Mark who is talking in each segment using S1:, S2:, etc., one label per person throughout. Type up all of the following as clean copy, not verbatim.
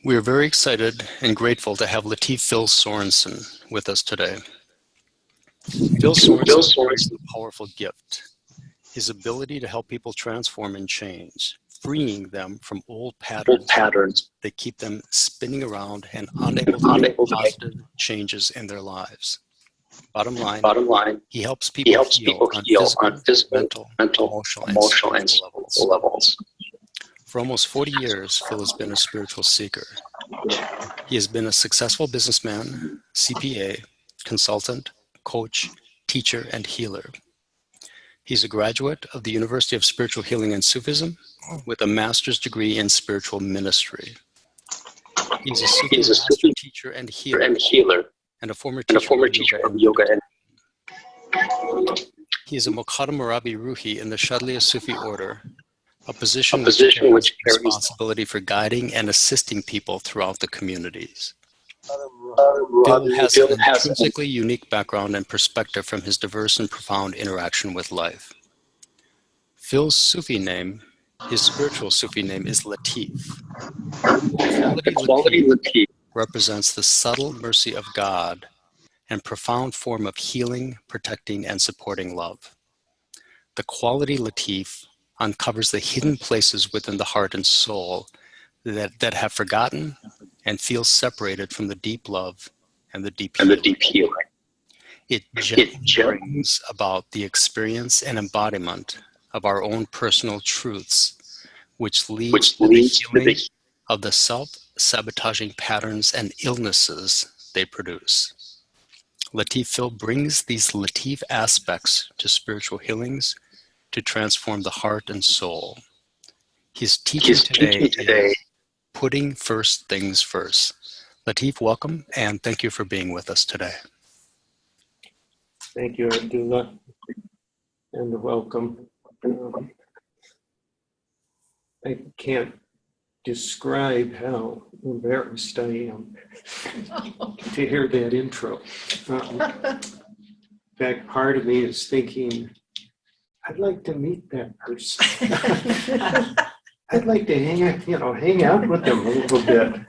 S1: We are very excited and grateful to have Latif Phil Sorensen with us today. Phil Sorensen brings a powerful gift, his ability to help people transform and change, freeing them from old patterns that keep them spinning around and unable to make positive changes in their lives. Bottom line, he helps people heal on physical, mental, emotional, and spiritual levels. For almost 40 years, Phil has been a spiritual seeker. He has been a successful businessman, CPA, consultant, coach, teacher, and healer. He's a graduate of the University of Spiritual Healing and Sufism with a master's degree in spiritual ministry. He's a Sufi master teacher and healer, and a former teacher of yoga and he is a Muqaddam Murrabi Ruhi in the Shadhuliyya Sufi order, a position which carries responsibility for guiding and assisting people throughout the communities. Phil has an intrinsically unique background and perspective from his diverse and profound interaction with life. Phil's Sufi name, his spiritual Sufi name, is Latif. Quality Latif represents the subtle mercy of God and profound form of healing, protecting, and supporting love. The Quality Latif uncovers the hidden places within the heart and soul that have forgotten and feel separated from the deep love and the deep healing. It gently brings about the experience and embodiment of our own personal truths, which leads to the healing of the self-sabotaging patterns and illnesses they produce. Latif Phil brings these Latif aspects to spiritual healings to transform the heart and soul. His teaching today is putting first things first. Latif, welcome, and thank you for being with us today.
S2: Thank you, Abdullah, and welcome. I can't describe how embarrassed I am to hear that intro. In fact, part of me is thinking, I'd like to meet that person. I'd like to hang out with them a little bit.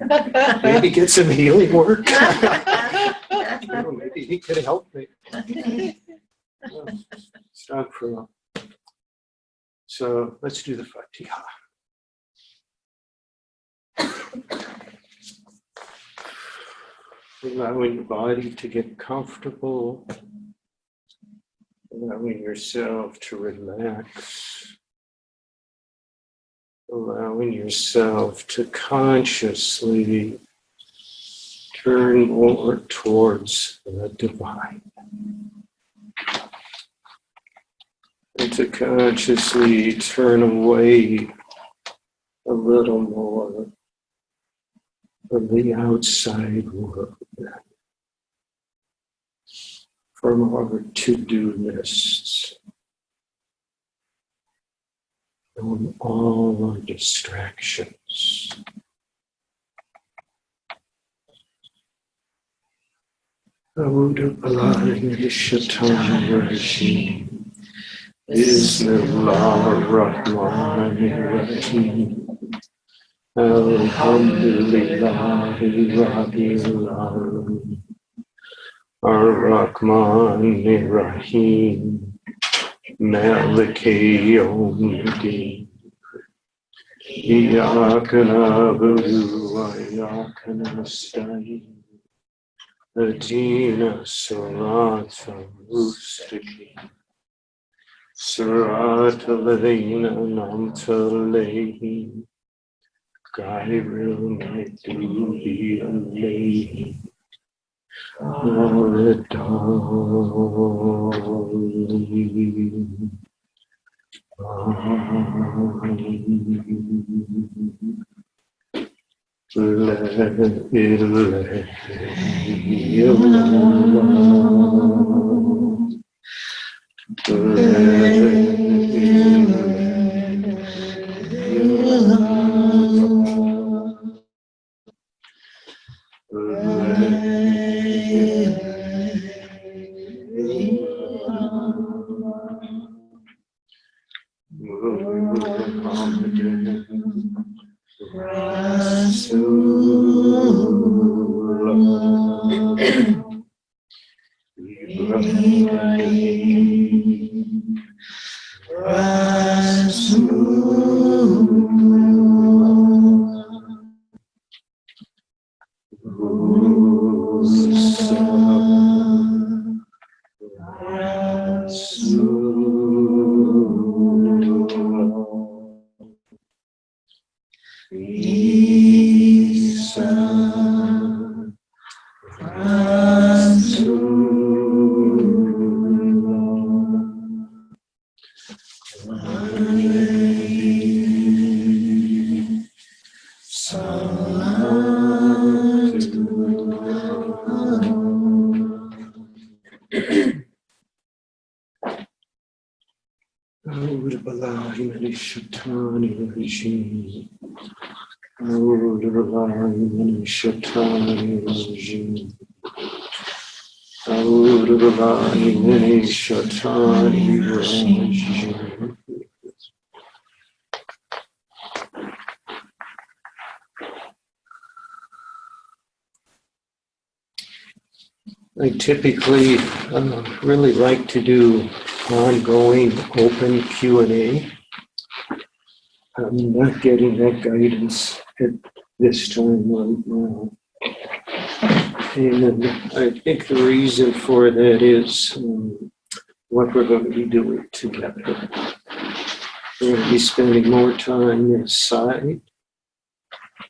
S2: Maybe get some healing work. Maybe he could help me. Stop for a while. So let's do the Fatiha. Allowing the body to get comfortable, allowing yourself to relax, allowing yourself to consciously turn more towards the divine, and to consciously turn away a little more from the outside world, from our to-do lists, from all our distractions. A'udhu billahi minash shaitanir rajim. Bismillahir rahmanir rahim. Alhamdulillahi Rabbil Alamin. Ar-Rahmanir Rahim. Maliki Yawmiddin. Iyyaka na'budu wa iyyaka nasta'in. Ihdina siratal mustaqim. Siratal ladhina an'amta alayhim. غير المغضوب عليهم ولا الضالين. لا إله إلا الله. لا Rasul I typically really like to do ongoing open Q&A. I'm not getting that guidance at this time right now. And I think the reason for that is what we're going to be doing together. We're going to be spending more time inside,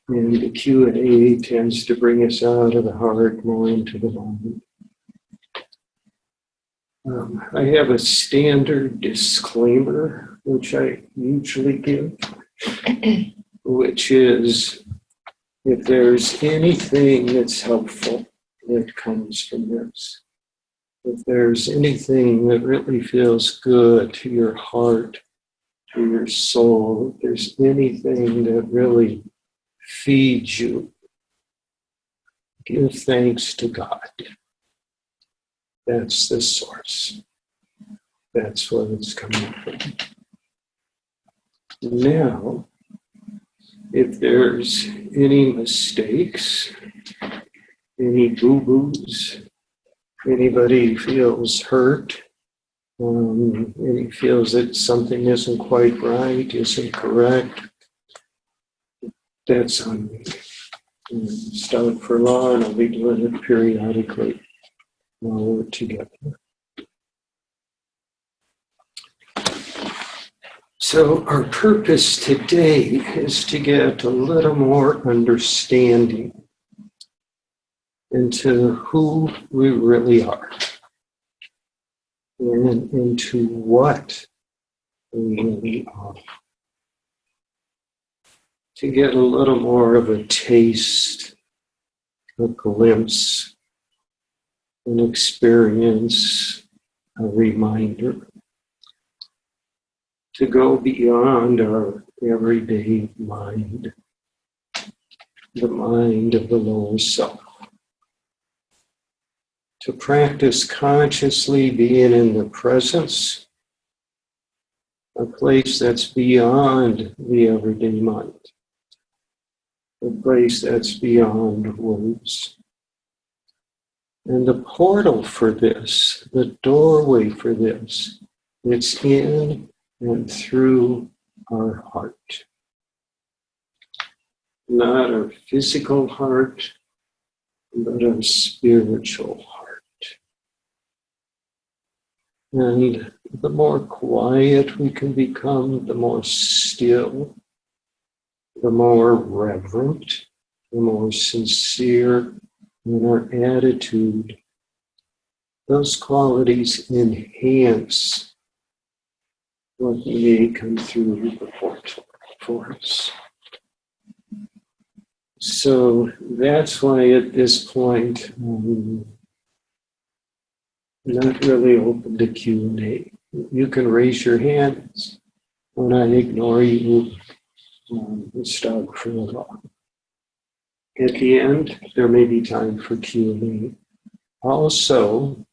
S2: and the Q&A tends to bring us out of the heart more into the mind. I have a standard disclaimer, which I usually give, which is if there's anything that's helpful that comes from this, if there's anything that really feels good to your heart, to your soul, if there's anything that really feeds you, give thanks to God. That's the source. That's where it's coming from. Now, if there's any mistakes, any boo-boos, anybody feels hurt, any feels that something isn't quite right, isn't correct, that's on me. Start for law, and I'll be doing it periodically while we're together. So our purpose today is to get a little more understanding into who we really are and into what we really are. To get a little more of a taste, a glimpse, an experience, a reminder. To go beyond our everyday mind, the mind of the lower self. To practice consciously being in the presence, a place that's beyond the everyday mind, a place that's beyond words. And the portal for this, the doorway for this, it's in and through our heart. Not our physical heart, but our spiritual heart. And the more quiet we can become, the more still, the more reverent, the more sincere in our attitude. Those qualities enhance what may come through the portal for us. So that's why at this point, I'm not really open to Q&A. You can raise your hands. When I ignore you, start for a while. At the end, there may be time for Q&A. Also,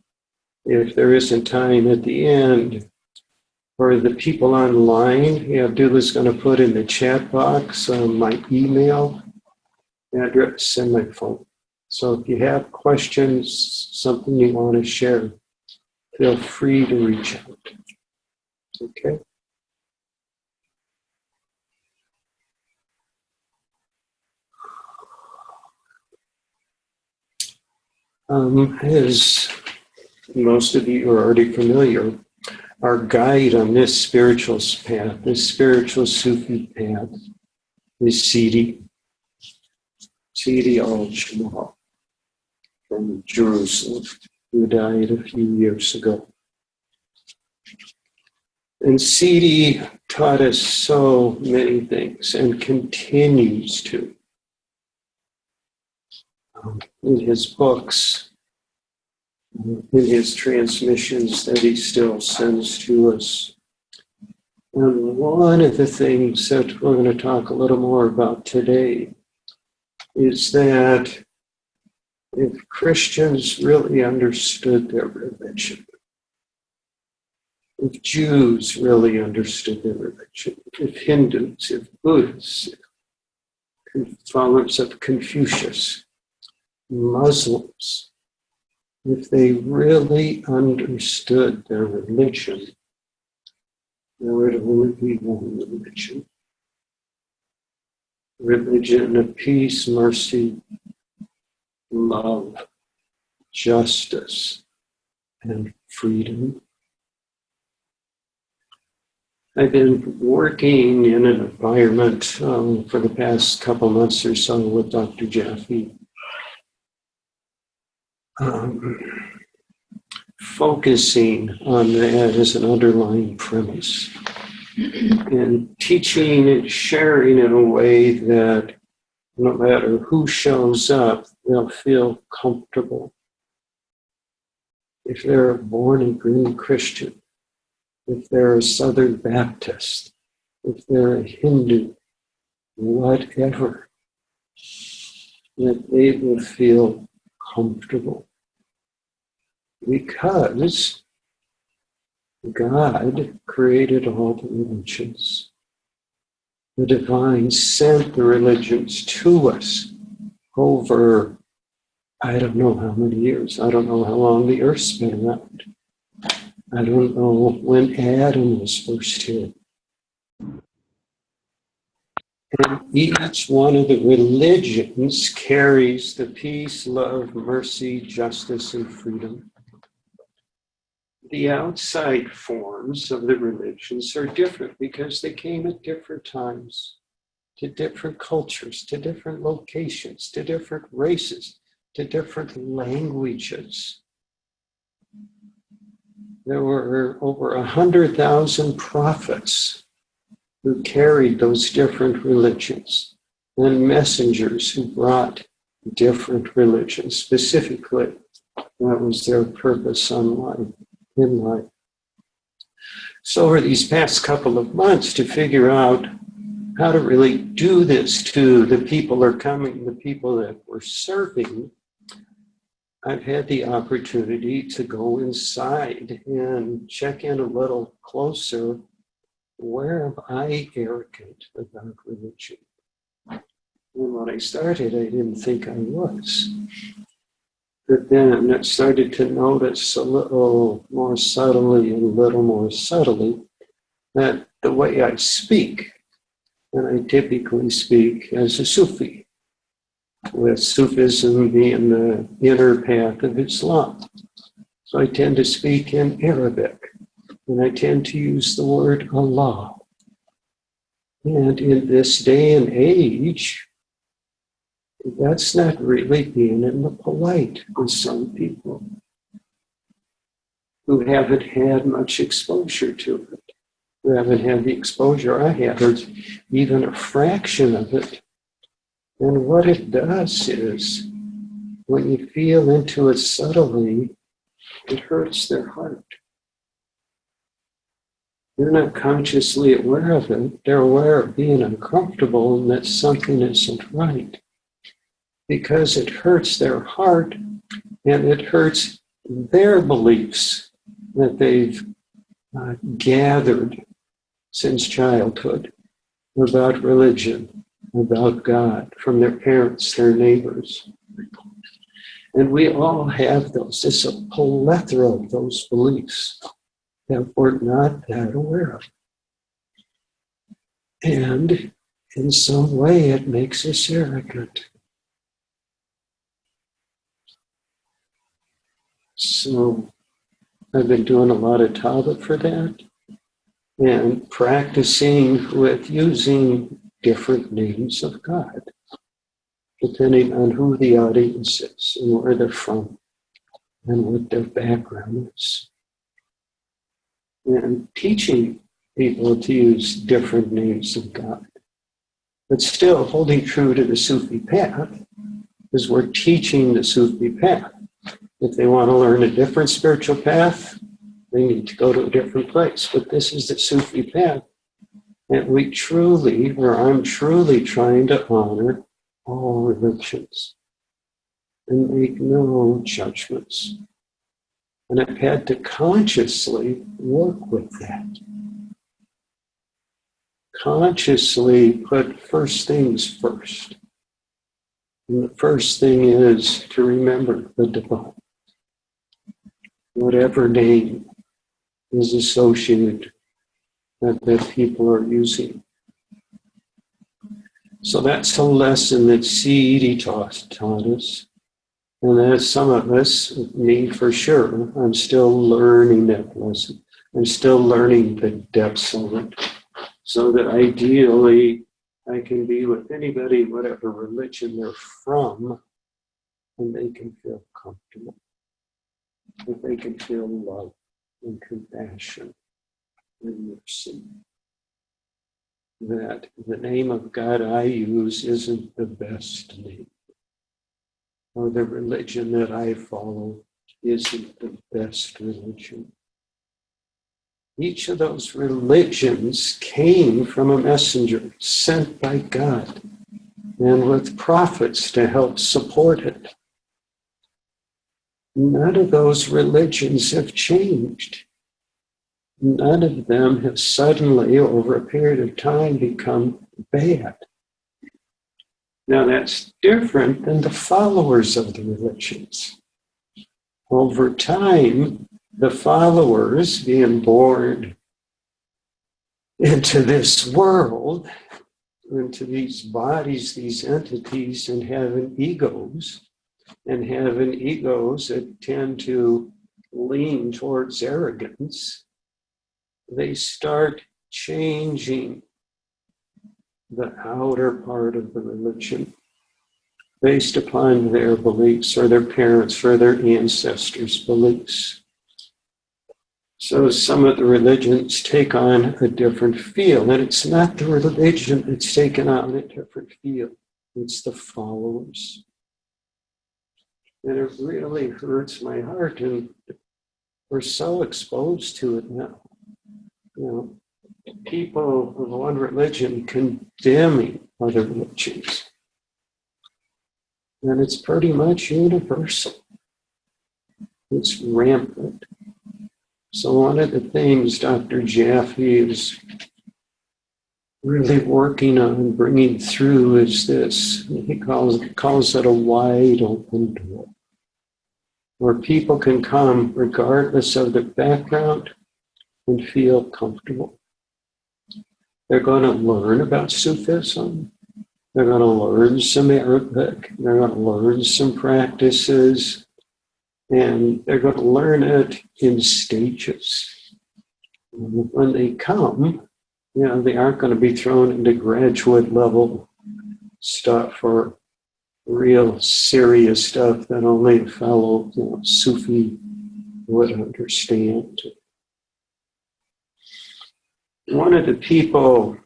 S2: if there isn't time at the end, for the people online, Abdullah's going to put in the chat box my email address and my phone. So if you have questions, something you want to share, feel free to reach out. Okay? As most of you are already familiar, our guide on this spiritual path, this spiritual Sufi path, is Sidi al-Jamal from Jerusalem, who died a few years ago. And Sidi taught us so many things and continues to. In his books, in his transmissions that he still sends to us. And one of the things that we're going to talk a little more about today is that if Christians really understood their religion, if Jews really understood their religion, if Hindus, if Buddhists, if followers of Confucius, Muslims, if they really understood their religion, there would only be one religion. Religion of peace, mercy, love, justice, and freedom. I've been working in an environment for the past couple months or so with Dr. Jaffe, focusing on that as an underlying premise and teaching and sharing in a way that no matter who shows up, they'll feel comfortable. If they're a born-again Christian, if they're a Southern Baptist, if they're a Hindu, whatever, that they will feel comfortable. Because God created all the religions. The divine sent the religions to us over, I don't know how many years. I don't know how long the earth's been around. I don't know when Adam was first here. And each one of the religions carries the peace, love, mercy, justice, and freedom. The outside forms of the religions are different because they came at different times, to different cultures, to different locations, to different races, to different languages. There were over 100,000 prophets who carried those different religions and messengers who brought different religions. Specifically, that was their purpose in life. So over these past couple of months to figure out how to really do this to the people who are coming, the people that we're serving, I've had the opportunity to go inside and check in a little closer. Where am I arrogant about religion? And when I started, I didn't think I was. But then I started to notice a little more subtly that the way I speak, and I typically speak as a Sufi, with Sufism being the inner path of Islam. So I tend to speak in Arabic, and I tend to use the word Allah. And in this day and age, that's not really being in the polite with some people who haven't had much exposure to it, who haven't had the exposure I had, or even a fraction of it. And what it does is, when you feel into it subtly, it hurts their heart. They're not consciously aware of it. They're aware of being uncomfortable and that something isn't right. Because it hurts their heart and it hurts their beliefs that they've gathered since childhood about religion, about God, from their parents, their neighbors. And we all have those. It's a plethora of those beliefs that we're not that aware of. And in some way, it makes us arrogant. So I've been doing a lot of tava for that and practicing with using different names of God, depending on who the audience is and where they're from and what their background is. And teaching people to use different names of God, but still holding true to the Sufi path, because we're teaching the Sufi path. If they want to learn a different spiritual path, they need to go to a different place. But this is the Sufi path. And we truly, or I'm truly trying to honor all religions and make no judgments. And I've had to consciously work with that. Consciously put first things first. And the first thing is to remember the divine. Whatever name is associated that people are using. So that's a lesson that C.E.D. taught us. And that some of us, me for sure, I'm still learning that lesson. I'm still learning the depths of it. So that ideally, I can be with anybody, whatever religion they're from, and they can feel comfortable. That they can feel love and compassion and mercy. That the name of God I use isn't the best name. Or the religion that I follow isn't the best religion. Each of those religions came from a messenger sent by God and with prophets to help support it. None of those religions have changed. None of them have suddenly, over a period of time, become bad. Now that's different than the followers of the religions. Over time, the followers being born into this world, into these bodies, these entities, and having egos that tend to lean towards arrogance, they start changing the outer part of the religion based upon their beliefs or their parents' or their ancestors' beliefs. So some of the religions take on a different feel, and it's not the religion that's taken on a different feel, it's the followers. And it really hurts my heart, and we're so exposed to it now. You know, people of one religion condemning other religions. And it's pretty much universal. It's rampant. So one of the things Dr. Jaffe is really working on bringing through is this. He calls it a wide open door, where people can come regardless of their background and feel comfortable. They're going to learn about Sufism. They're going to learn some Arabic. They're going to learn some practices. And they're going to learn it in stages. When they come, you know, they aren't going to be thrown into graduate level stuff or real serious stuff that only a fellow Sufi would understand. One of the people,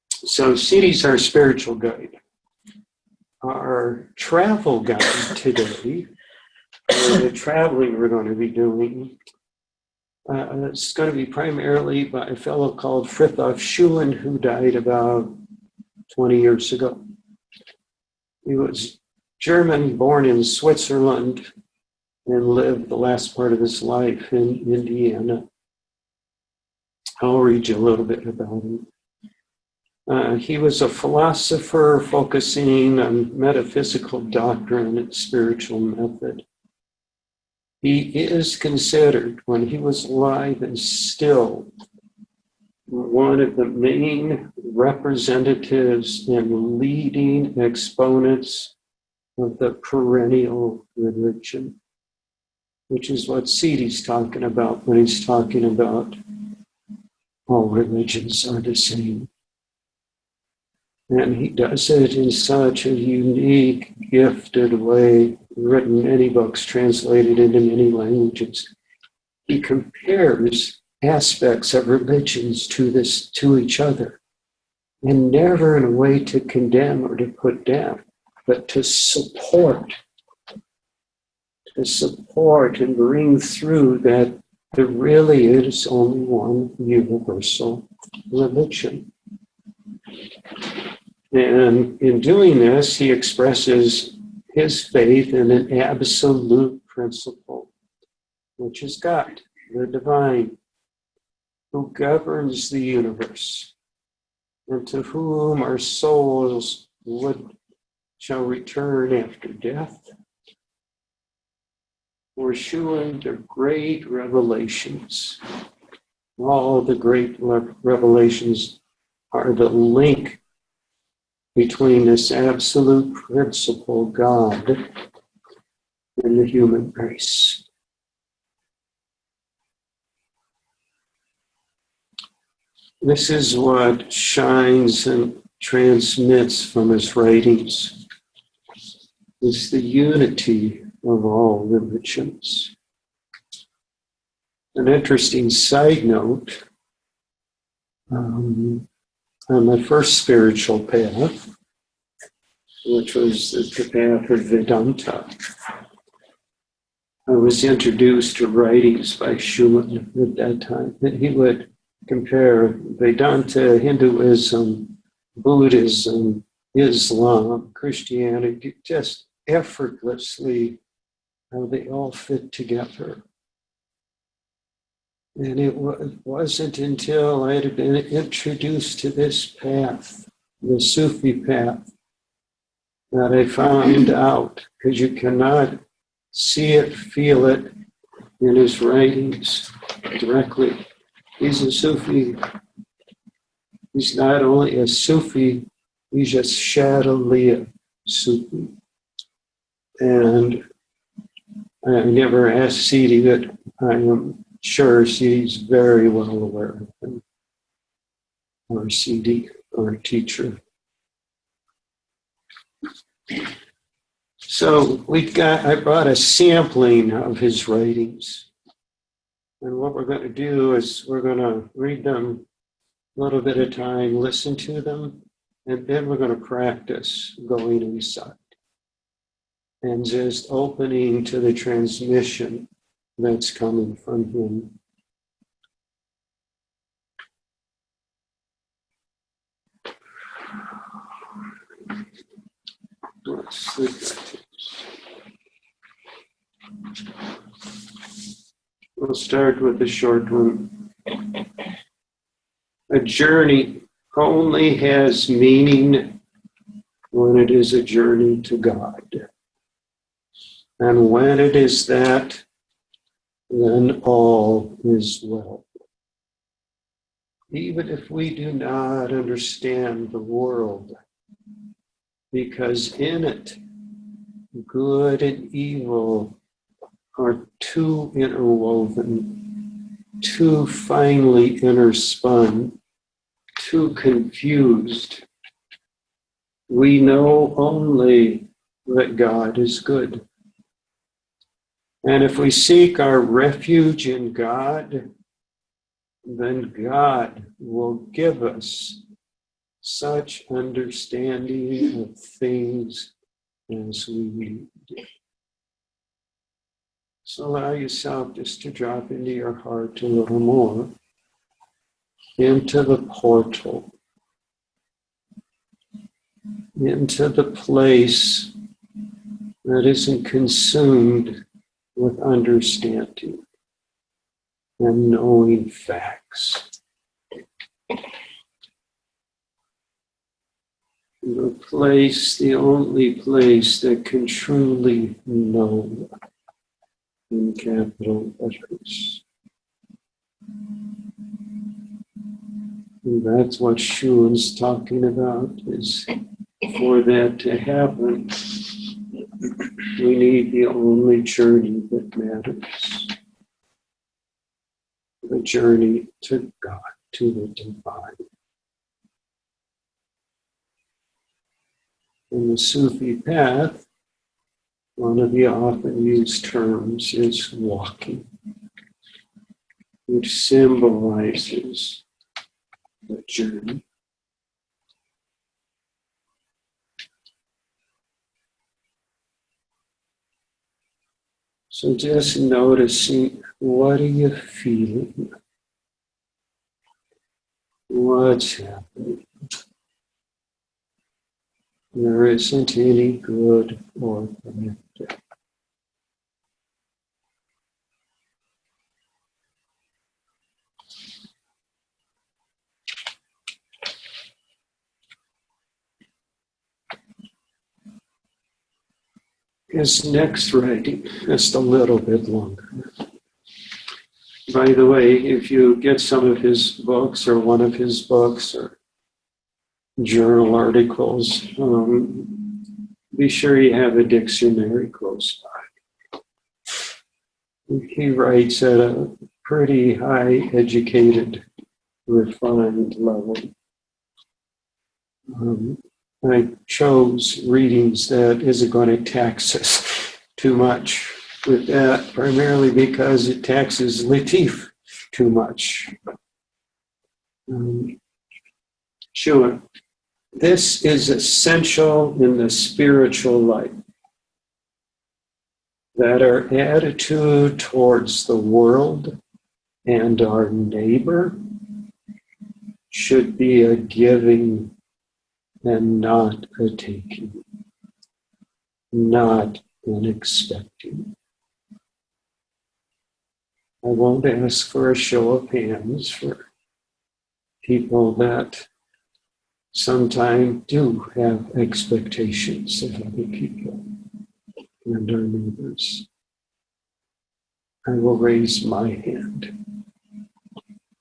S2: so C.D.'s our spiritual guide. Our travel guide today, the traveling we're going to be doing, it's going to be primarily by a fellow called Frithjof Schulen, who died about 20 years ago. He was German, born in Switzerland, and lived the last part of his life in Indiana. I'll read you a little bit about him. He was a philosopher focusing on metaphysical doctrine and spiritual method. He is considered, when he was alive and still, one of the main representatives and leading exponents of the perennial religion. which is what Siddhi's talking about when he's talking about all religions are the same. And he does it in such a unique, gifted way, written many books, translated into many languages. He compares aspects of religions to each other, and never in a way to condemn or to put down, but to support and bring through that there really is only one universal religion. And in doing this, he expresses his faith in an absolute principle, which is God, the divine, who governs the universe, and to whom our souls shall return after death, pursuing the great revelations. All the great revelations are the link between this absolute principle, God, and the human race. This is what shines and transmits from his writings. It's the unity of all religions. An interesting side note, on my first spiritual path, which was the path of Vedanta, I was introduced to writings by Schumann at that time, and he would compare Vedanta, Hinduism, Buddhism, Islam, Christianity, just effortlessly how they all fit together. And it wasn't until I had been introduced to this path, the Sufi path, that I found out, because you cannot see it, feel it in his writings directly. He's a Sufi. He's not only a Sufi, he's a Shadhuliyya Sufi. And I never asked Siddhi, but I am sure he's very well aware of him, or Siddhi, or teacher. So I brought a sampling of his writings. And what we're going to do is we're going to read them a little bit at a time, listen to them, and then we're going to practice going inside and just opening to the transmission that's coming from him. We'll start with the short one. A journey only has meaning when it is a journey to God. And when it is that, then all is well. Even if we do not understand the world, because in it, good and evil are too interwoven, too finely interspun, too confused. We know only that God is good. And if we seek our refuge in God, then God will give us such understanding of things as we need. So allow yourself just to drop into your heart a little more, into the portal, into the place that isn't consumed with understanding and knowing facts. The place, the only place that can truly know, in capital letters. And that's what Schuman's talking about, is for that to happen, We need the only journey that matters. The journey to God, to the divine. In the Sufi path, one of the often used terms is walking, which symbolizes the journey. So just noticing, what are you feeling? What's happening? There isn't any good or bad. His next writing, just a little bit longer. By the way, if you get some of his books or one of his books or journal articles, be sure you have a dictionary close by. He writes at a pretty high educated, refined level. I chose readings that isn't going to tax us too much with that, primarily because it taxes Latif too much. Sure. This is essential in the spiritual life, that our attitude towards the world and our neighbor should be a giving and not a taking, not an expecting. I won't ask for a show of hands for people that sometimes do have expectations of other people and our neighbors. I will raise my hand.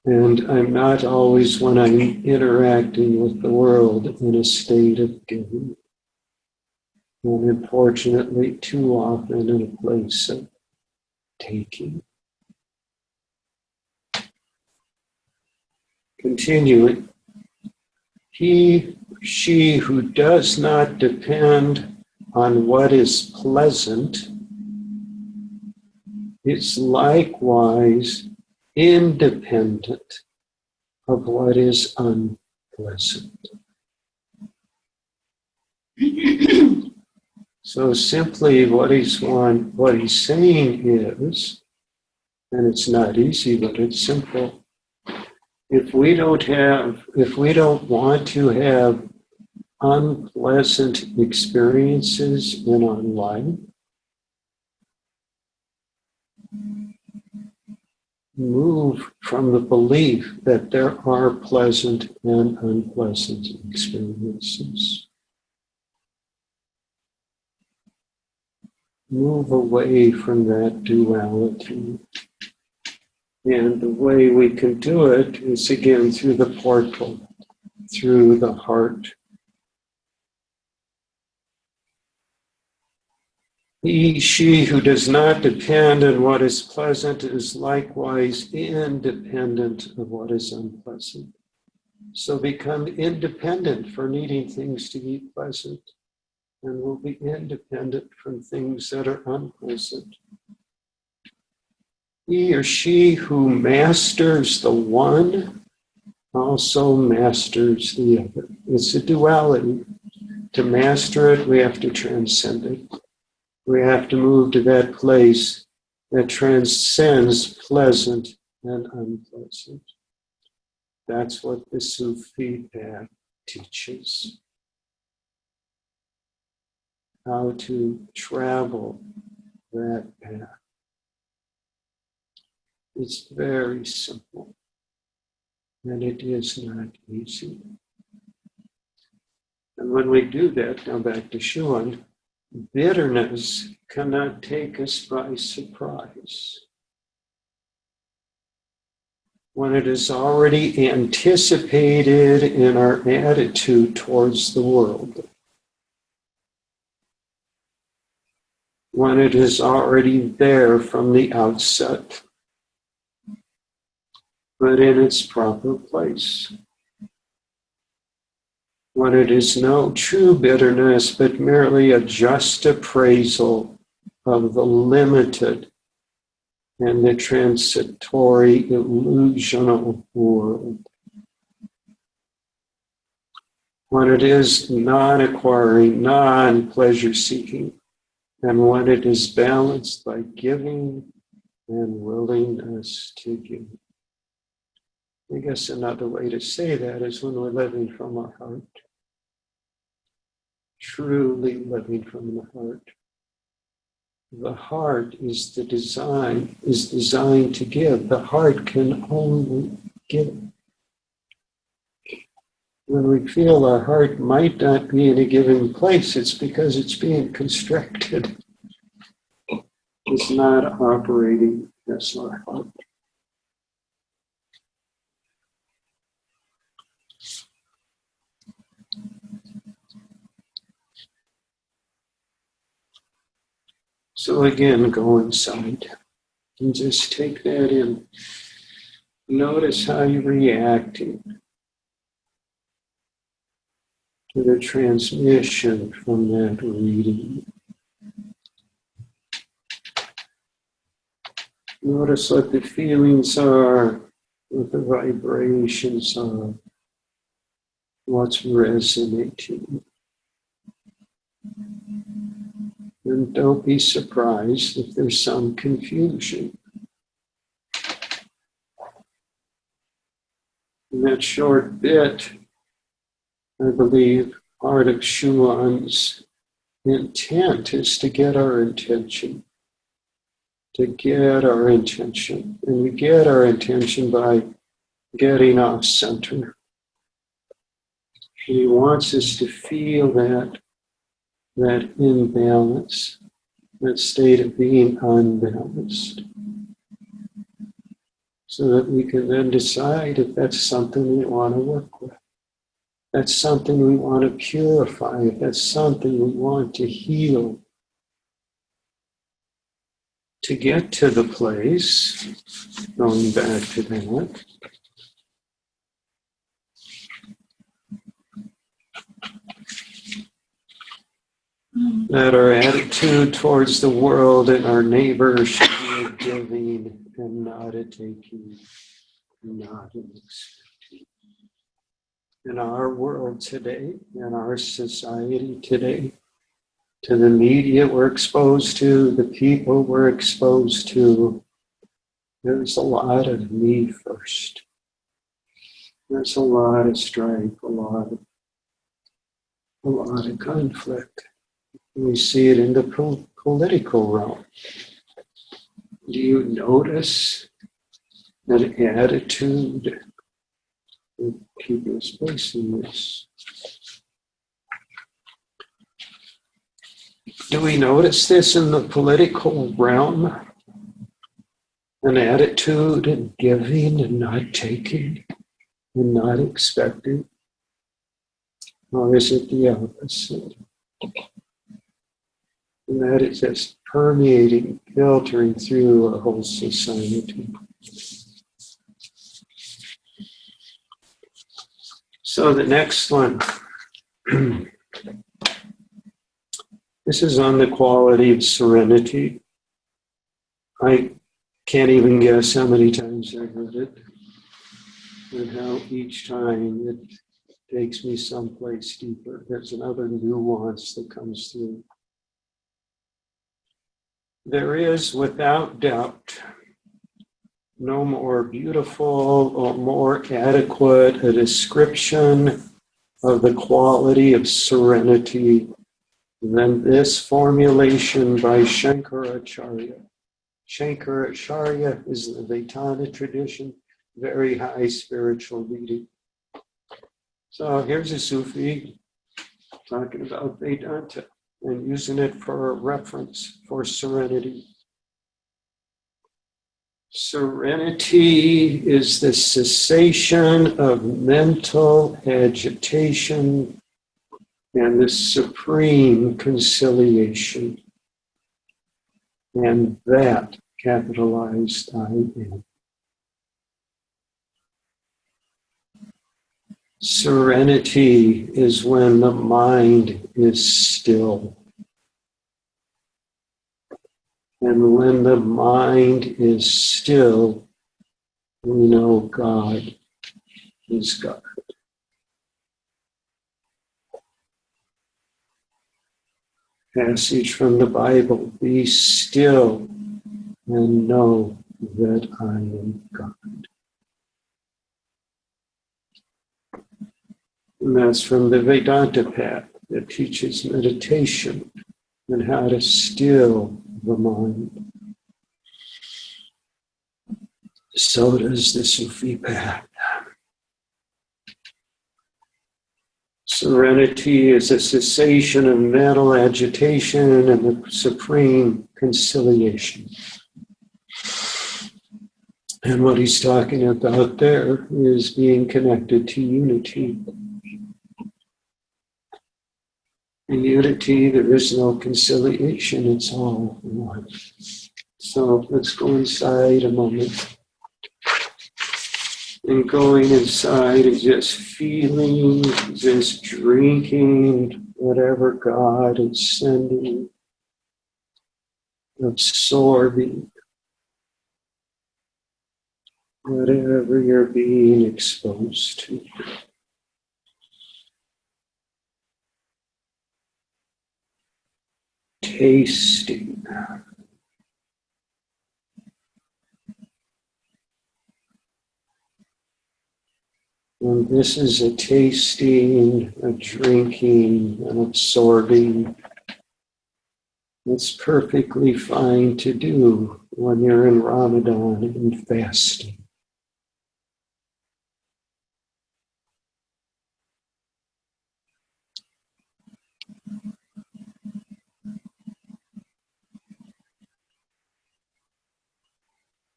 S2: And I'm not always, when I'm interacting with the world, in a state of giving. And unfortunately, too often in a place of taking. Continuing, she who does not depend on what is pleasant is likewise independent of what is unpleasant. So simply what he's saying is, and it's not easy, but it's simple. If we don't want to have unpleasant experiences in our life, move from the belief that there are pleasant and unpleasant experiences. Move away from that duality. And the way we can do it is again through the portal, through the heart. She who does not depend on what is pleasant is likewise independent of what is unpleasant. So become independent for needing things to be pleasant, and will be independent from things that are unpleasant. He or she who masters the one also masters the other. It's a duality. To master it, we have to transcend it. We have to move to that place that transcends pleasant and unpleasant. That's what the Sufi path teaches. How to travel that path. It's very simple, and it is not easy. And when we do that, now back to Schuon, bitterness cannot take us by surprise. When it is already anticipated in our attitude towards the world. when it is already there from the outset, but in its proper place. When it is no true bitterness, but merely a just appraisal of the limited and the transitory illusional world. When it is non-acquiring, non-pleasure seeking, and when it is balanced by giving and willingness to give. I guess another way to say that is when we're living from our heart. Truly living from the heart. The heart is designed to give. The heart can only give. When we feel our heart might not be in a given place, it's because it's being constricted. It's not operating as our heart. So again, go inside and just take that in. Notice how you're reacting to the transmission from that reading. Notice what the feelings are, what the vibrations are, what's resonating. And don't be surprised if there's some confusion. In that short bit, I believe part of Schuon's intent is to get our intention. To get our intention. And we get our intention by getting off center. He wants us to feel that imbalance, that state of being unbalanced, so that we can then decide if that's something we want to work with. That's something we want to purify, if that's something we want to heal. To get to the place, going back to that, that our attitude towards the world and our neighbor should be a giving and not a taking, not an expecting. In our world today, in our society today, to the media we're exposed to, the people we're exposed to, there's a lot of me first. There's a lot of strife, a lot of conflict. We see it in the political realm. Do you notice an attitude? Keep your space in this. Do we notice this in the political realm? An attitude in giving and not taking and not expecting? Or is it the opposite? And that is just permeating, filtering through our whole society. So the next one. This is on the quality of serenity. I can't even guess how many times I've heard it, and how each time it takes me someplace deeper. There's another nuance that comes through. There is, without doubt, no more beautiful or more adequate a description of the quality of serenity than this formulation by Shankaracharya. Shankaracharya is the Vedanta tradition, very high spiritual reading. So here's a Sufi talking about Vedanta and using it for a reference for serenity. Serenity is the cessation of mental agitation and the supreme conciliation. and that, capitalized I am. Serenity is when the mind is still. And when the mind is still, we know God is God. Passage from the Bible, be still and know that I am God. And that's from the Vedanta path that teaches meditation and how to still the mind. So does the Sufi path. Serenity is a cessation of mental agitation and the supreme conciliation. And what he's talking about there is being connected to unity. In unity, there is no conciliation, it's all one. So let's go inside a moment. And going inside is just feeling, just drinking whatever God is sending, absorbing whatever you're being exposed to. Tasting. And this is a tasting, a drinking, an absorbing. It's perfectly fine to do when you're in Ramadan and fasting.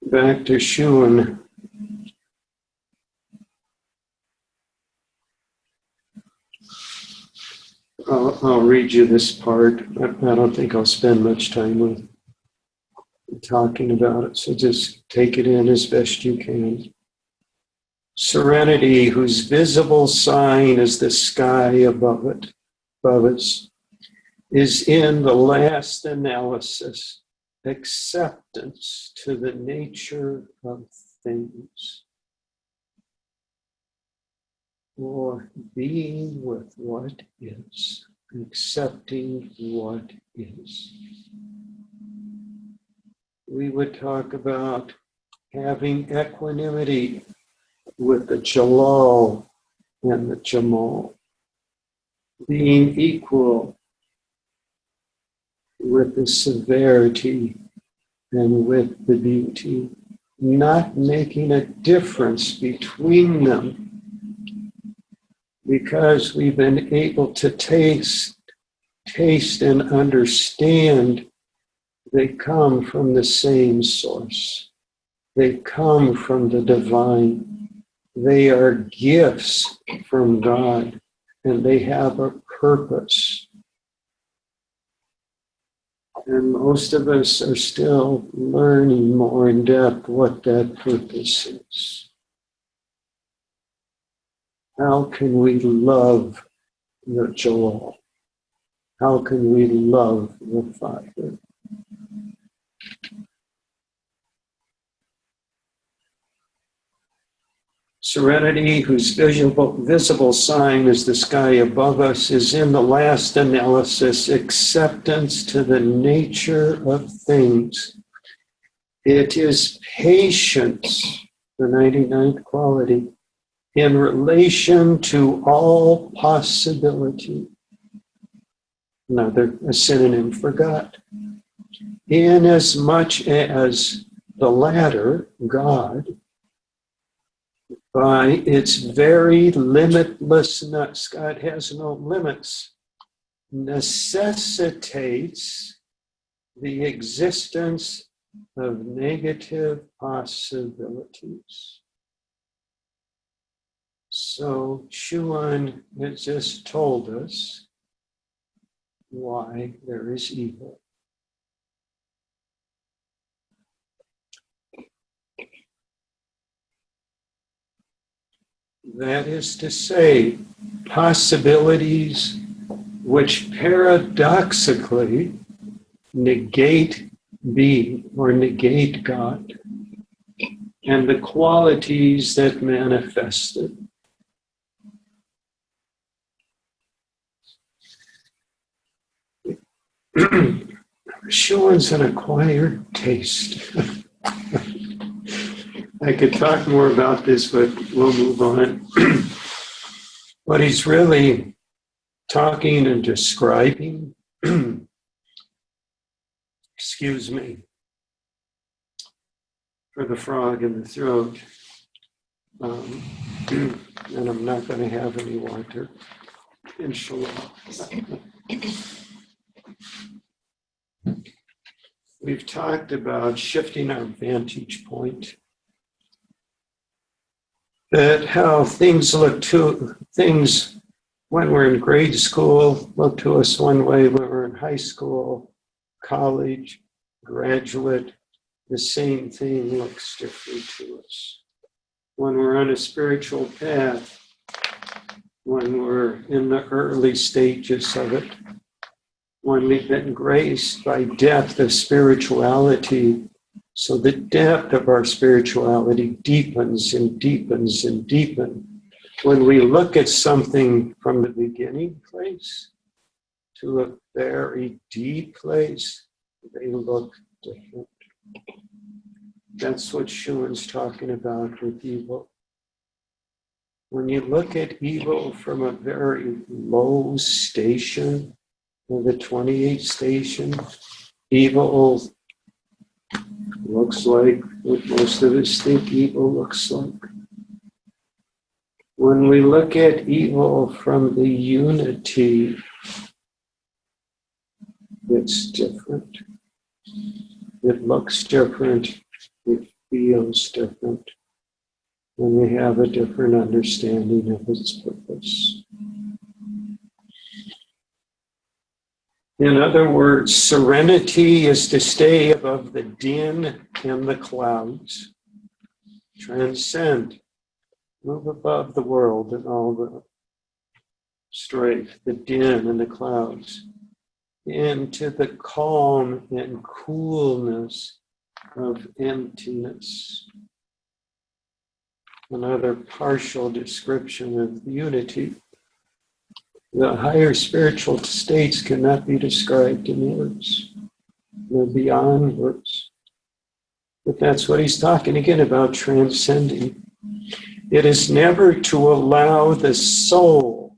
S2: Back to Shuan. I'll read you this part. I don't think I'll spend much time with talking about it, so just take it in as best you can. Serenity, whose visible sign is the sky above us, is in the last analysis acceptance to the nature of things, or being with what is, accepting what is. We would talk about having equanimity with the Jalal and the Jamal, being equal with the severity and with the beauty, not making a difference between them, because we've been able to taste and understand they come from the same source. They come from the divine. They are gifts from God, and they have a purpose. And most of us are still learning more in depth what that purpose is. How can we love the Jalal? How can we love the Father? Serenity, whose visible sign is the sky above us, is in the last analysis acceptance to the nature of things. It is patience, the 99th quality, in relation to all possibility. Another a synonym for God. Inasmuch as the latter, God, by its very limitlessness, God has no limits, necessitates the existence of negative possibilities. So Shuan has just told us why there is evil. That is to say, possibilities which paradoxically negate being or negate God and the qualities that manifest it. Sean's an acquired taste. I could talk more about this, but we'll move on. What he's really talking and describing, excuse me, for the frog in the throat, and I'm not going to have any water, inshallah. We've talked about shifting our vantage point, that how things when we're in grade school look to us one way, when we're in high school, college, graduate, the same thing looks different to us. When we're on a spiritual path, when we're in the early stages of it, when we've been graced by depth of spirituality, so the depth of our spirituality deepens and deepens and deepens. When we look at something from the beginning place to a very deep place, they look different. That's what Schuman's talking about with evil. When you look at evil from a very low station, the 28th station, evil looks like what most of us think evil looks like. When we look at evil from the unity, it's different. It looks different. It feels different. And we have a different understanding of its purpose. In other words, serenity is to stay above the din and the clouds. Transcend. Move above the world and all the strife, the din and the clouds, into the calm and coolness of emptiness. Another partial description of unity. The higher spiritual states cannot be described in words. They're beyond words. But that's what he's talking again about, transcending. It is never to allow the soul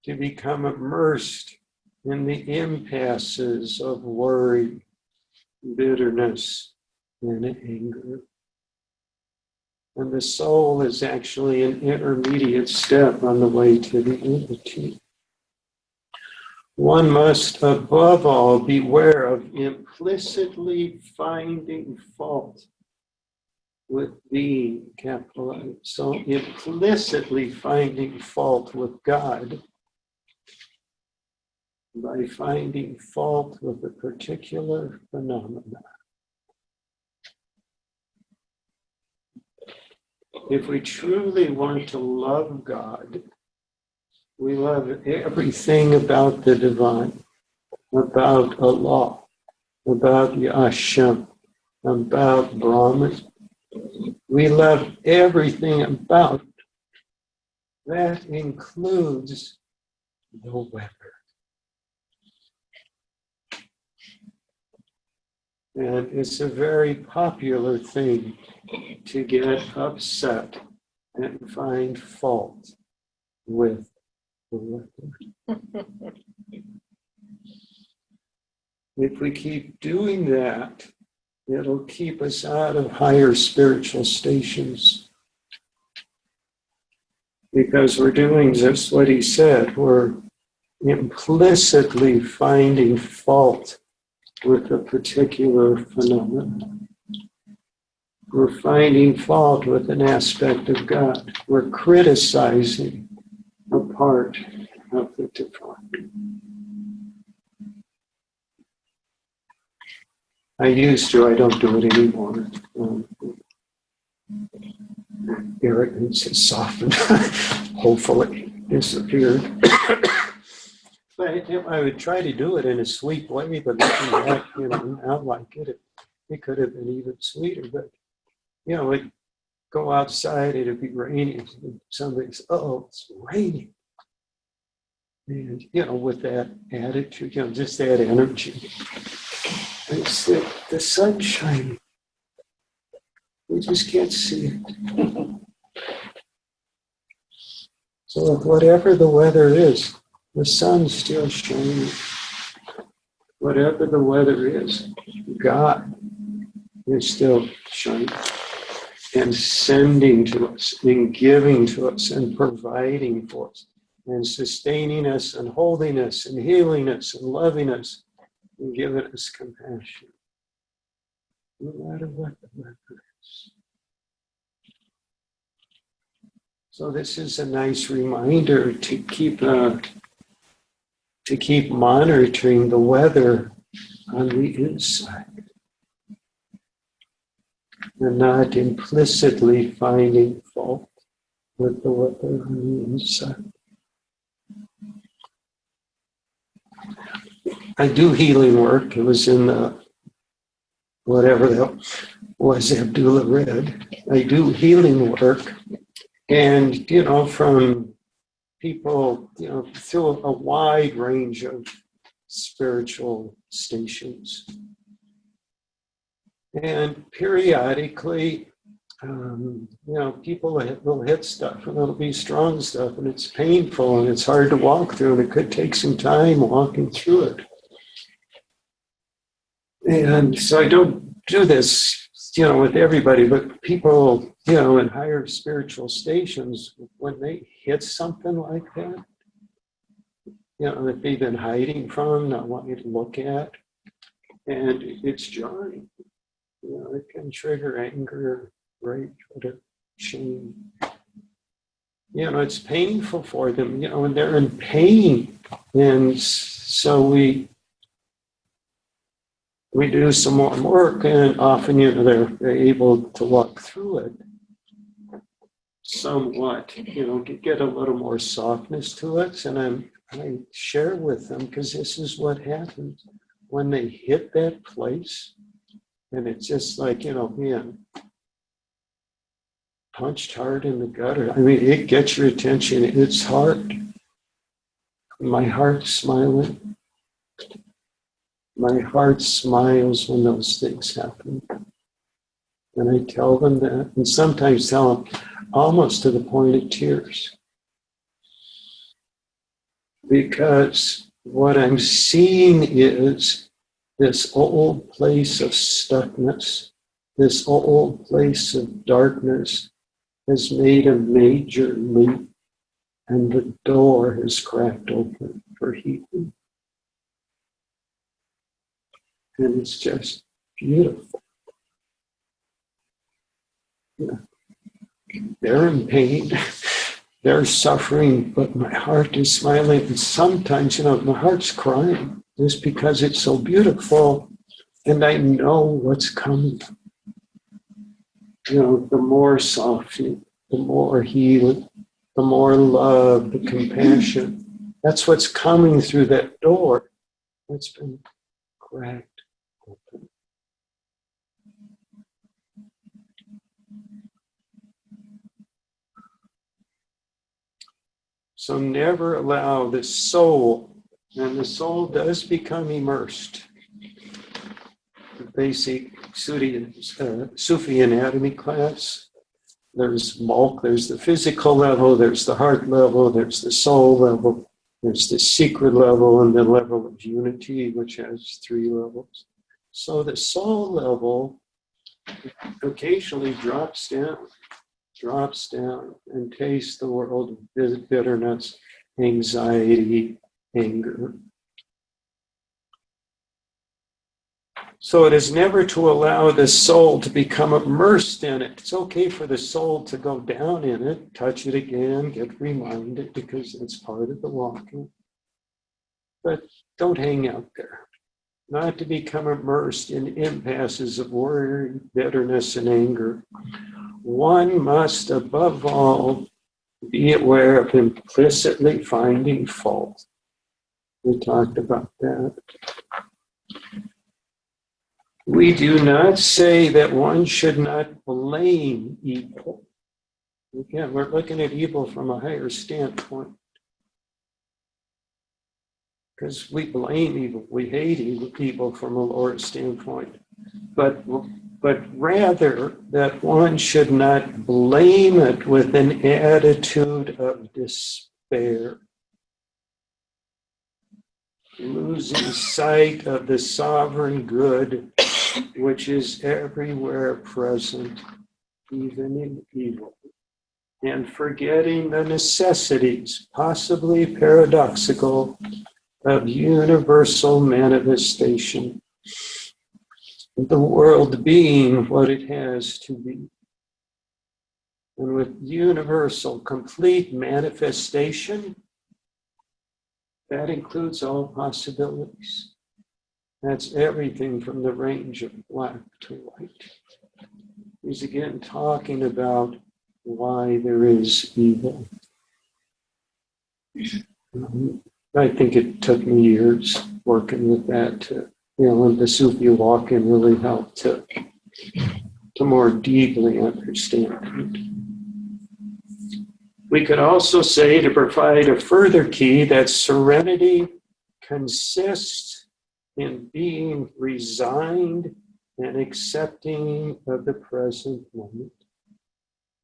S2: to become immersed in the impasses of worry, bitterness, and anger. And the soul is actually an intermediate step on the way to the unity. One must, above all, beware of implicitly finding fault with being, capitalized. So implicitly finding fault with God by finding fault with a particular phenomenon. If we truly want to love God, we love everything about the divine, about Allah, about Yashem, about Brahman. We love everything about it. That includes the weather. And it's a very popular thing to get upset and find fault with the weather. If we keep doing that, it'll keep us out of higher spiritual stations. Because we're doing just what he said, we're implicitly finding fault with a particular phenomenon. We're finding fault with an aspect of God. We're criticizing a part of the divine. I used to, I don't do it anymore. arrogance has softened, hopefully disappeared. But I would try to do it in a sweet way, but looking back, now like it could have been even sweeter. But, we'd go outside, it'd be raining, and somebody says, oh, it's raining. And, with that attitude, just that energy. It's the sun shining. We just can't see it. So whatever the weather is, the sun's still shining. Whatever the weather is, God is still shining and sending to us and giving to us and providing for us and sustaining us and holding us and healing us and loving us and giving us compassion. No matter what the weather is. So this is a nice reminder to keep monitoring the weather on the inside and not implicitly finding fault with the weather on the inside. I do healing work. It was in the, whatever that was Abdullah read. I do healing work. And, from people, through a wide range of spiritual stations. And periodically, people will hit stuff and it'll be strong stuff and it's painful and it's hard to walk through and it could take some time walking through it. And so I don't do this, with everybody, but people, in higher spiritual stations, when they hit something like that, that they've been hiding from, not wanting to look at, and it's jarring. It can trigger anger, rage, whatever, shame. It's painful for them, when they're in pain. And so we do some more work, and often, they're able to walk through it somewhat, get a little more softness to it. And I share with them, because this is what happens when they hit that place. And it's just like, being punched hard in the gutter. I mean, it gets your attention. It's hard. My heart's smiling. My heart smiles when those things happen. And I tell them that, and sometimes tell them almost to the point of tears. Because what I'm seeing is this old place of stuckness, this old place of darkness has made a major leap, and the door has cracked open for healing. And it's just beautiful. They're in pain, they're suffering, but my heart is smiling. And sometimes, my heart's crying just because it's so beautiful, and I know what's coming. The more softening, the more healing, the more love, the compassion. That's what's coming through that door that's been cracked open. So never allow the soul, and the soul does become immersed. The basic Sufi anatomy class, there's bulk, there's the physical level, there's the heart level, there's the soul level, there's the secret level, and the level of unity, which has 3 levels. So the soul level occasionally drops down and tastes the world of bitterness, anxiety, anger. So it is never to allow the soul to become immersed in it. It's okay for the soul to go down in it, touch it again, get reminded, because it's part of the walking. But don't hang out there. Not to become immersed in impasses of worry, bitterness, and anger. one must above all be aware of implicitly finding fault. We talked about that. We do not say that one should not blame evil. Again, we're looking at evil from a higher standpoint. Because we blame evil, we hate evil from a lower standpoint. But rather that one should not blame it with an attitude of despair, losing sight of the sovereign good which is everywhere present, even in evil, and forgetting the necessities, possibly paradoxical, of universal manifestation, the world being what it has to be. And with universal, complete manifestation, that includes all possibilities. That's everything from the range of black to white. He's again talking about why there is evil. I think it took me years working with that to, the Sufi walk-in really helped to more deeply understand it. We could also say, to provide a further key, that serenity consists in being resigned and accepting of the present moment.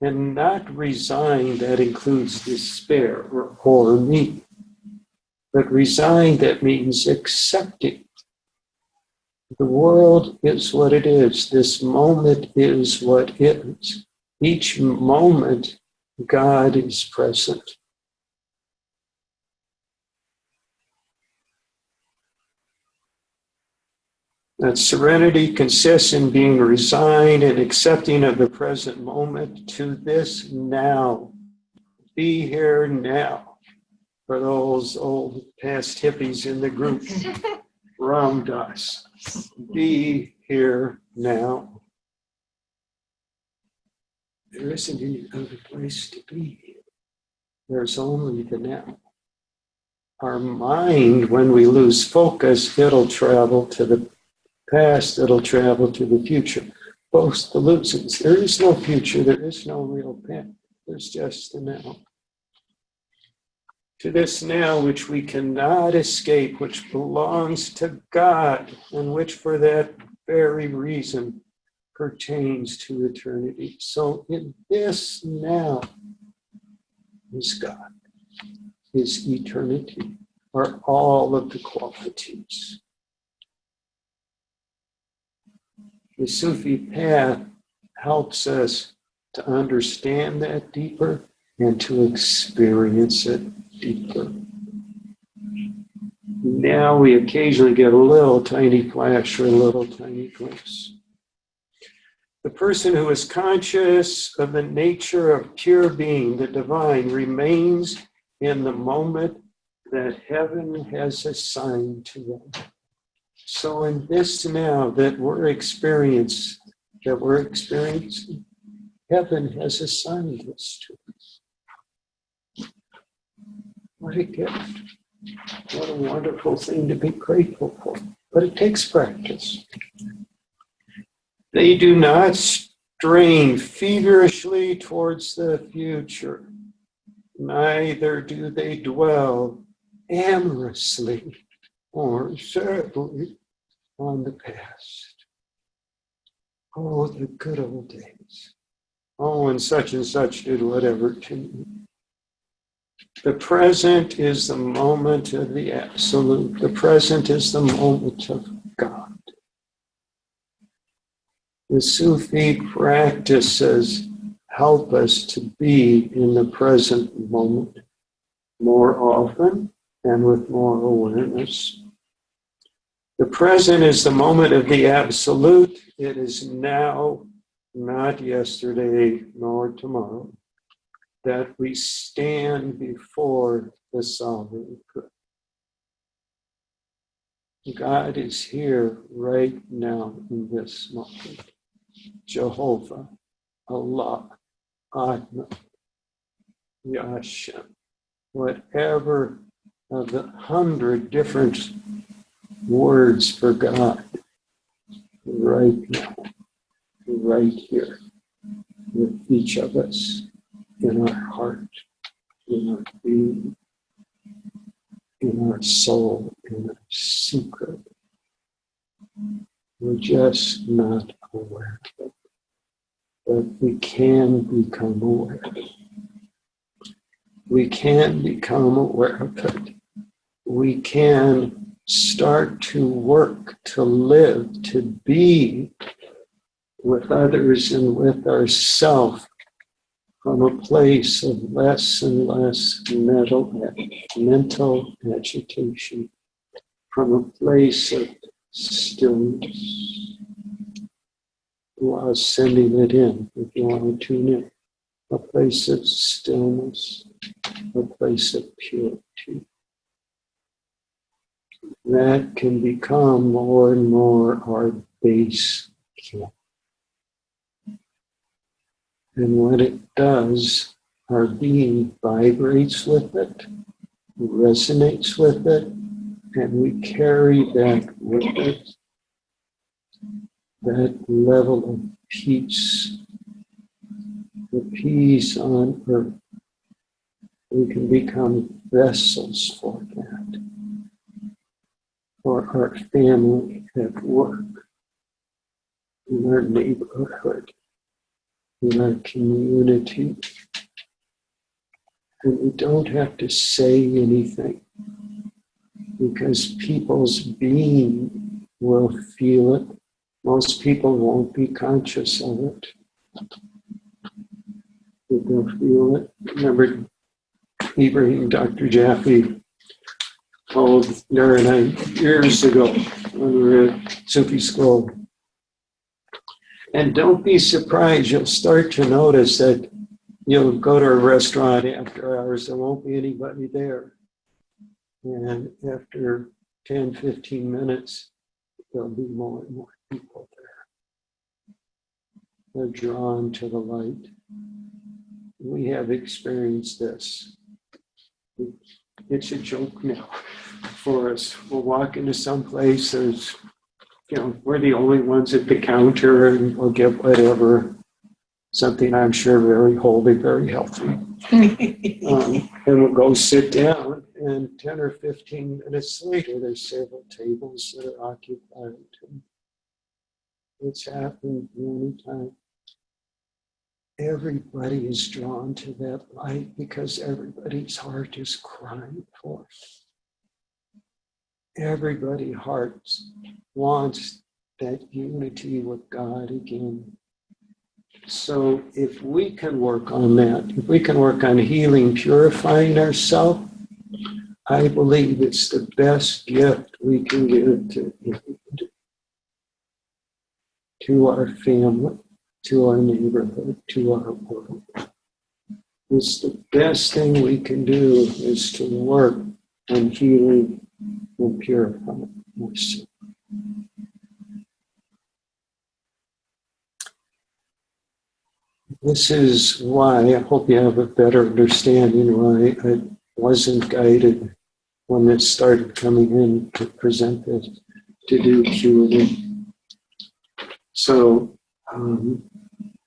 S2: And not resigned, that includes despair or horror me. But resigned, that means accepting. The world is what it is. This moment is what is. Each moment, God is present. That serenity consists in being resigned and accepting of the present moment to this now. Be here now. For those old past hippies in the group, Ram Dass. Be here now. There isn't any other place to be. There's only the now. Our mind, when we lose focus, it'll travel to the past, it'll travel to the future. Both delusions. There is no future, there is no real past. There's just the now. To this now which we cannot escape, which belongs to God, and which for that very reason pertains to eternity. So in this now is God, is eternity, are all of the qualities. The Sufi path helps us to understand that deeper and to experience it deeper. Now we occasionally get a little tiny flash or a little tiny glimpse. The person who is conscious of the nature of pure being, the divine, remains in the moment that heaven has assigned to them. So in this now that we're experiencing, heaven has assigned this to us. What a gift. What a wonderful thing to be grateful for. But it takes practice. They do not strain feverishly towards the future. Neither do they dwell amorously or sadly on the past. Oh, the good old days. Oh, and such did whatever to me. The present is the moment of the absolute. The present is the moment of God. The Sufi practices help us to be in the present moment more often and with more awareness. The present is the moment of the absolute. It is now, not yesterday nor tomorrow, that we stand before the sovereign good. God is here right now in this moment. Jehovah, Allah, Atma, Yasha, whatever of the 100 different words for God, right now, right here, with each of us, in our heart, in our being, in our soul, in our secret. We're just not aware of it. But we can become aware of it. We can become aware of it. We can start to work, to live, to be with others and with ourselves from a place of less and less mental agitation, from a place of stillness. Sending it in, if you want to tune in. A place of stillness, a place of purity. That can become more and more our base camp. And when it does, our being vibrates with it, resonates with it, and we carry that with it. That level of peace, the peace on earth. We can become vessels for that, for our family at work, in our neighborhood, in our community. And we don't have to say anything, because people's being will feel it. Most people won't be conscious of it. They'll feel it. Remember, Ibrahim, Dr. Jaffe told Dara and I years ago when we were at Sufi school. And don't be surprised, you'll start to notice that you'll go to a restaurant after hours, there won't be anybody there. And after 10, 15 minutes, there'll be more and more people there. They're drawn to the light. We have experienced this. It's a joke now for us. We'll walk into some place, there's, we're the only ones at the counter, and we'll get whatever, something I'm sure very holy, very healthy. And we'll go sit down, and 10 or 15 minutes later, there's several tables that are occupied. It's happened many times. Everybody is drawn to that light because everybody's heart is crying for it. Everybody's heart wants that unity with God again. So if we can work on that, if we can work on healing, purifying ourselves, I believe it's the best gift we can give to our family, to our neighborhood, to our world. It's the best thing we can do is to work on healing and purifying ourselves. This is why I hope you have a better understanding why I wasn't guided when it started coming in to present this, to do Q&A. So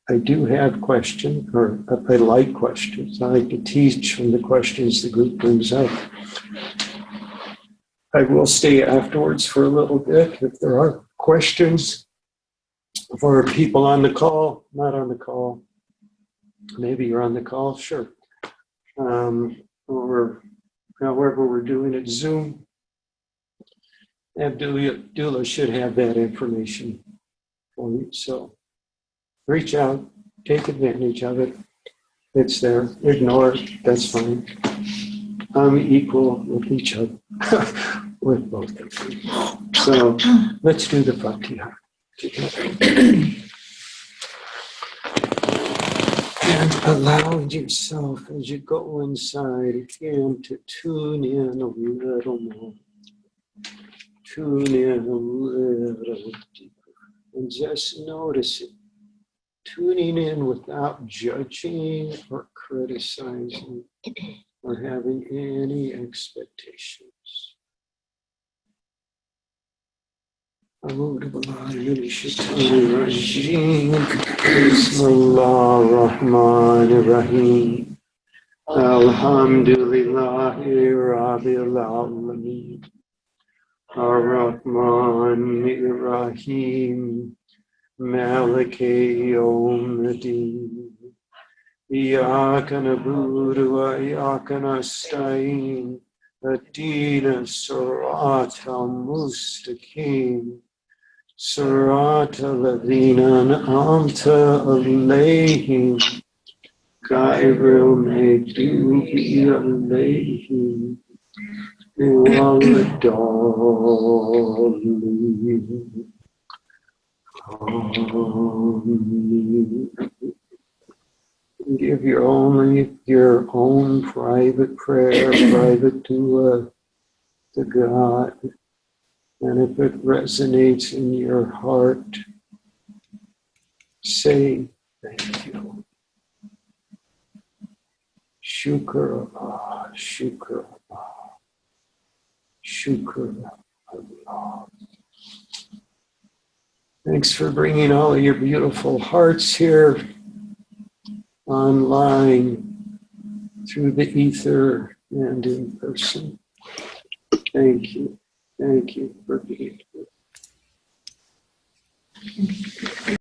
S2: I do have questions, or I like questions. I like to teach from the questions the group brings up. I will stay afterwards for a little bit if there are questions for people on the call, not on the call. Maybe you're on the call, sure. Or however we're doing it, Zoom. Abdullah should have that information for you. So reach out, take advantage of it. It's there. Ignore it, that's fine. I'm equal with each other, with both of you. So let's do the Fatiha together. And allowing yourself as you go inside again to tune in a little more. Tune in a little deeper. And just notice it. tuning in without judging or criticizing or having any expectations. Bismillahirrahmanirrahim. Alhamdulillahi Rabbil Alameen. Ar-Rahmanir-Rahim. Maliki Yawmiddin. Iyyaka na'budu wa iyyaka nasta'in. Ihdina as-siratal mustaqim. Siratal ladzina an'amta alayhim. Ghayril maghdubi alayhim. Waladdallin. Give your own private prayer, private dua to God. And if it resonates in your heart, say thank you. Shukr Allah, Shukr Allah, Shukr Allah. Thanks for bringing all of your beautiful hearts here online, through the ether and in person. Thank you. Thank you for being here.